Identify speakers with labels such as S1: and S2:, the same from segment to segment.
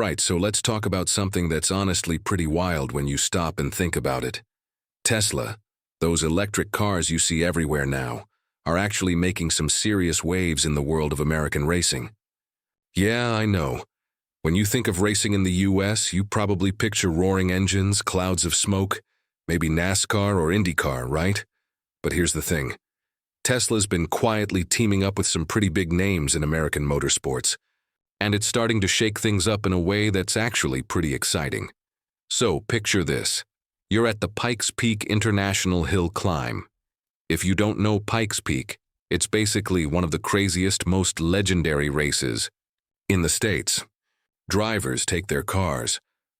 S1: Alright, so let's talk about something that's honestly pretty wild when you stop and think about it. Tesla, those electric cars you see everywhere now, are actually making some serious waves in the world of American racing. Yeah, I know. When you think of racing in the US, you probably picture roaring engines, clouds of smoke, maybe NASCAR or IndyCar, right? But here's the thing. Tesla's been quietly teaming up with some pretty big names in American motorsports, and it's starting to shake things up in a way that's actually pretty exciting. So, picture this. You're at the Pikes Peak International Hill Climb. If you don't know Pikes Peak, it's basically one of the craziest, most legendary races in the States. Drivers take their cars,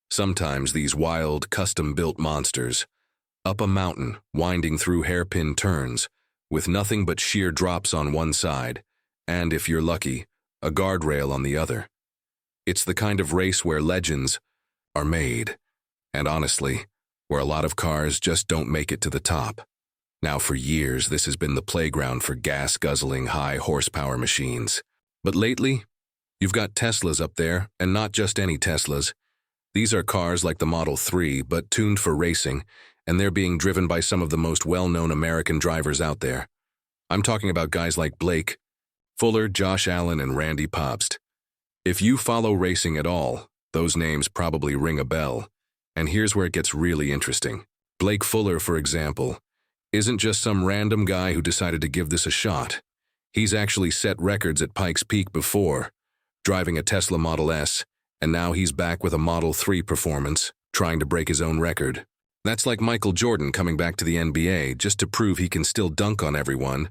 S1: sometimes these wild, custom-built monsters, up a mountain, winding through hairpin turns, with nothing but sheer drops on one side, and if you're lucky, a guardrail on the other. It's the kind of race where legends are made, and honestly, where a lot of cars just don't make it to the top. Now, for years, this has been the playground for gas-guzzling, high-horsepower machines. But lately, you've got Teslas up there, and not just any Teslas. These are cars like the Model 3, but tuned for racing, and they're being driven by some of the most well-known American drivers out there. I'm talking about guys like Blake Fuller, Josh Allen, and Randy Pobst. If you follow racing at all, those names probably ring a bell. And here's where it gets really interesting. Blake Fuller, for example, isn't just some random guy who decided to give this a shot. He's actually set records at Pikes Peak before, driving a Tesla Model S, and now he's back with a Model 3 Performance, trying to break his own record. That's like Michael Jordan coming back to the NBA just to prove he can still dunk on everyone,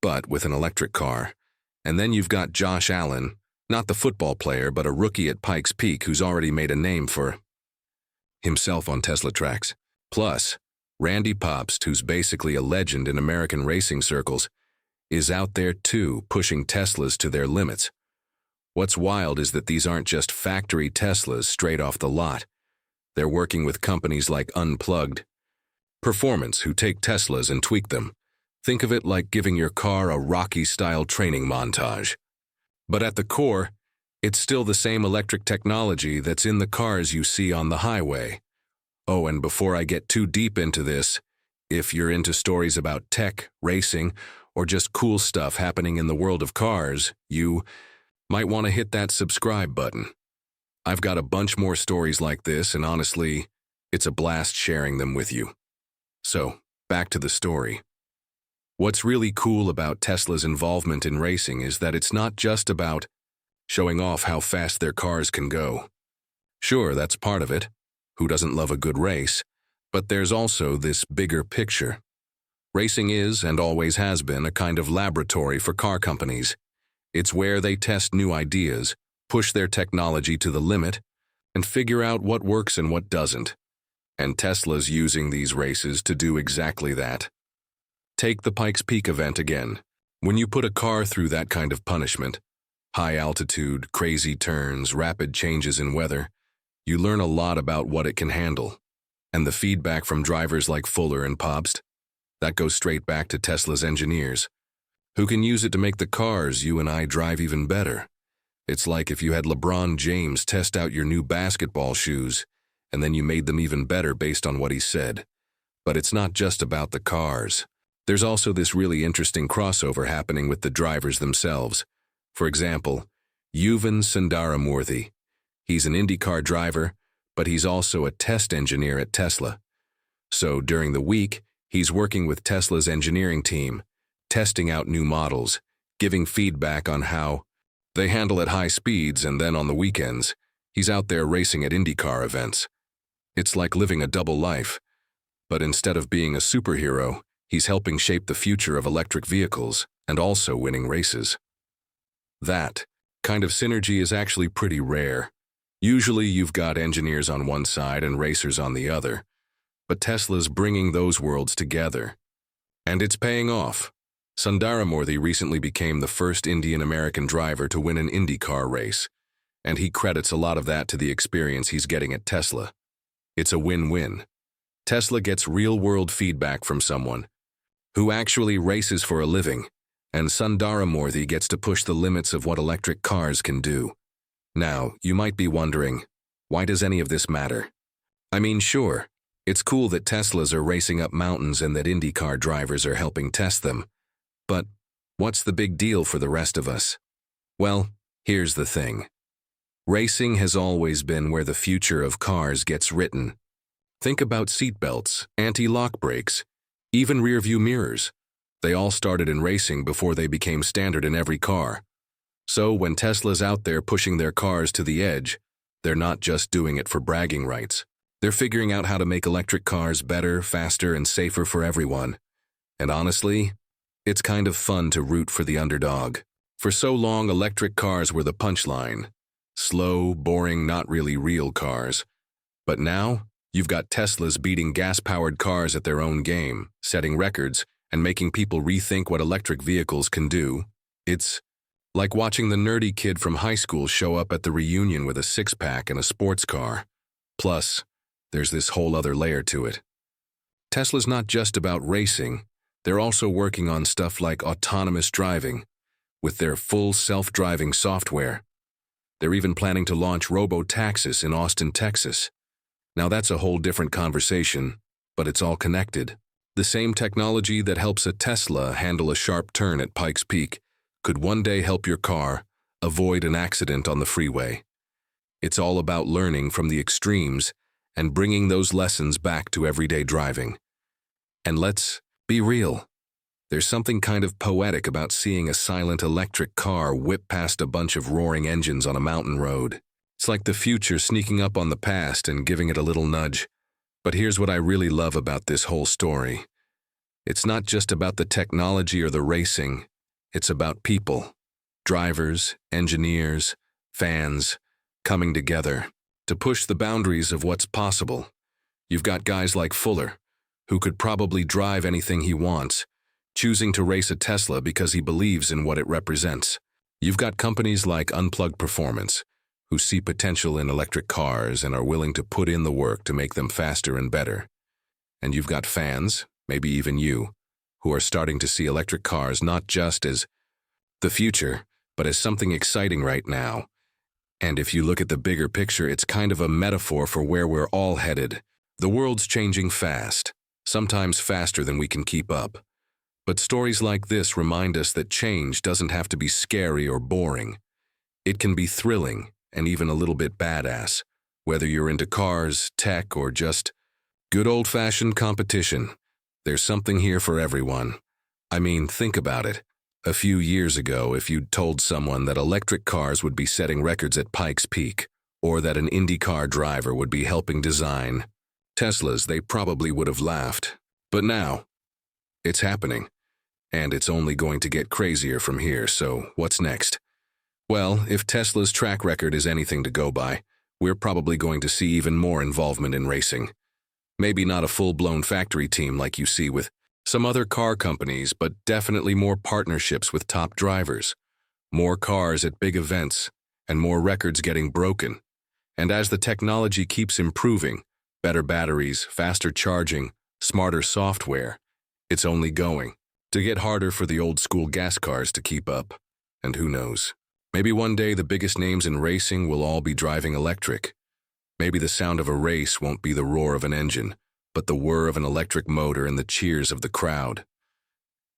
S1: but with an electric car. And then you've got Josh Allen, not the football player, but a rookie at Pikes Peak who's already made a name for himself on Tesla tracks. Plus, Randy Pobst, who's basically a legend in American racing circles, is out there too, pushing Teslas to their limits. What's wild is that these aren't just factory Teslas straight off the lot. They're working with companies like Unplugged Performance, who take Teslas and tweak them. Think of it like giving your car a Rocky-style training montage. But at the core, it's still the same electric technology that's in the cars you see on the highway. Oh, and before I get too deep into this, if you're into stories about tech, racing, or just cool stuff happening in the world of cars, you might want to hit that subscribe button. I've got a bunch more stories like this, and honestly, it's a blast sharing them with you. So, back to the story. What's really cool about Tesla's involvement in racing is that it's not just about showing off how fast their cars can go. Sure, that's part of it. Who doesn't love a good race? But there's also this bigger picture. Racing is, and always has been, a kind of laboratory for car companies. It's where they test new ideas, push their technology to the limit, and figure out what works and what doesn't. And Tesla's using these races to do exactly that. Take the Pikes Peak event again. When you put a car through that kind of punishment, high altitude, crazy turns, rapid changes in weather, you learn a lot about what it can handle. And the feedback from drivers like Fuller and Pobst, that goes straight back to Tesla's engineers, who can use it to make the cars you and I drive even better. It's like if you had LeBron James test out your new basketball shoes, and then you made them even better based on what he said. But it's not just about the cars. There's also this really interesting crossover happening with the drivers themselves. For example, Yuvan Sundaramurthy. He's an IndyCar driver, but he's also a test engineer at Tesla. So during the week, he's working with Tesla's engineering team, testing out new models, giving feedback on how they handle at high speeds, and then on the weekends, he's out there racing at IndyCar events. It's like living a double life. But instead of being a superhero, he's helping shape the future of electric vehicles and also winning races. That kind of synergy is actually pretty rare. Usually you've got engineers on one side and racers on the other, but Tesla's bringing those worlds together. And it's paying off. Sundaramurthy recently became the first Indian-American driver to win an IndyCar race, and he credits a lot of that to the experience he's getting at Tesla. It's a win-win. Tesla gets real-world feedback from someone who actually races for a living, and Sundaramurthy gets to push the limits of what electric cars can do. Now, you might be wondering, Why does any of this matter? I mean, sure, it's cool that Teslas are racing up mountains and that IndyCar drivers are helping test them. But what's the big deal for the rest of us? Well, here's the thing. Racing has always been where the future of cars gets written. Think about seatbelts, anti-lock brakes, even rear-view mirrors. They all started in racing before they became standard in every car. So when Tesla's out there pushing their cars to the edge, they're not just doing it for bragging rights. They're figuring out how to make electric cars better, faster, and safer for everyone. And honestly, it's kind of fun to root for the underdog. For so long, electric cars were the punchline. Slow, boring, not really real cars. But now, you've got Teslas beating gas-powered cars at their own game, setting records, and making people rethink what electric vehicles can do. It's like watching the nerdy kid from high school show up at the reunion with a six-pack and a sports car. Plus, there's this whole other layer to it. Tesla's not just about racing. They're also working on stuff like autonomous driving, with their full self-driving software. They're even planning to launch robo-taxis in Austin, Texas. Now that's a whole different conversation, but it's all connected. The same technology that helps a Tesla handle a sharp turn at Pikes Peak could one day help your car avoid an accident on the freeway. It's all about learning from the extremes and bringing those lessons back to everyday driving. And let's be real. There's something kind of poetic about seeing a silent electric car whip past a bunch of roaring engines on a mountain road. It's like the future sneaking up on the past and giving it a little nudge. But here's what I really love about this whole story. It's not just about the technology or the racing. It's about people, drivers, engineers, fans, coming together to push the boundaries of what's possible. You've got guys like Fuller, who could probably drive anything he wants, choosing to race a Tesla because he believes in what it represents. You've got companies like Unplugged Performance, who see potential in electric cars and are willing to put in the work to make them faster and better. And you've got fans, maybe even you, who are starting to see electric cars not just as the future, but as something exciting right now. And if you look at the bigger picture, it's kind of a metaphor for where we're all headed. The world's changing fast, sometimes faster than we can keep up. But stories like this remind us that change doesn't have to be scary or boring. It can be thrilling and even a little bit badass, whether you're into cars, tech, or just good old-fashioned competition. There's something here for everyone. I mean, think about it. A few years ago, if you'd told someone that electric cars would be setting records at Pikes Peak, or that an IndyCar driver would be helping design Teslas, they probably would have laughed. But now, it's happening, and it's only going to get crazier from here, so what's next? Well, if Tesla's track record is anything to go by, we're probably going to see even more involvement in racing. Maybe not a full-blown factory team like you see with some other car companies, but definitely more partnerships with top drivers, more cars at big events, and more records getting broken. And as the technology keeps improving, better batteries, faster charging, smarter software, it's only going to get harder for the old-school gas cars to keep up. And who knows? Maybe one day the biggest names in racing will all be driving electric. Maybe the sound of a race won't be the roar of an engine, but the whir of an electric motor and the cheers of the crowd.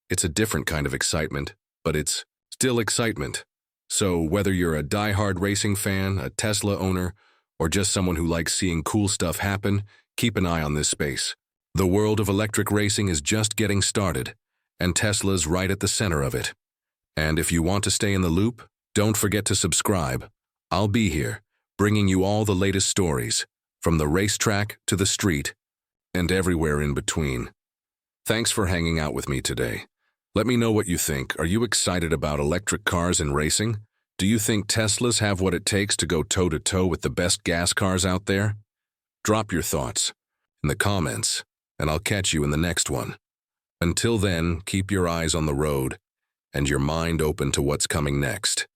S1: It's a different kind of excitement, but it's still excitement. So whether you're a die-hard racing fan, a Tesla owner, or just someone who likes seeing cool stuff happen, keep an eye on this space. The world of electric racing is just getting started, and Tesla's right at the center of it. And if you want to stay in the loop, don't forget to subscribe. I'll be here, bringing you all the latest stories, from the racetrack to the street, and everywhere in between. Thanks for hanging out with me today. Let me know what you think. Are you excited about electric cars and racing? Do you think Teslas have what it takes to go toe-to-toe with the best gas cars out there? Drop your thoughts in the comments, and I'll catch you in the next one. Until then, keep your eyes on the road and your mind open to what's coming next.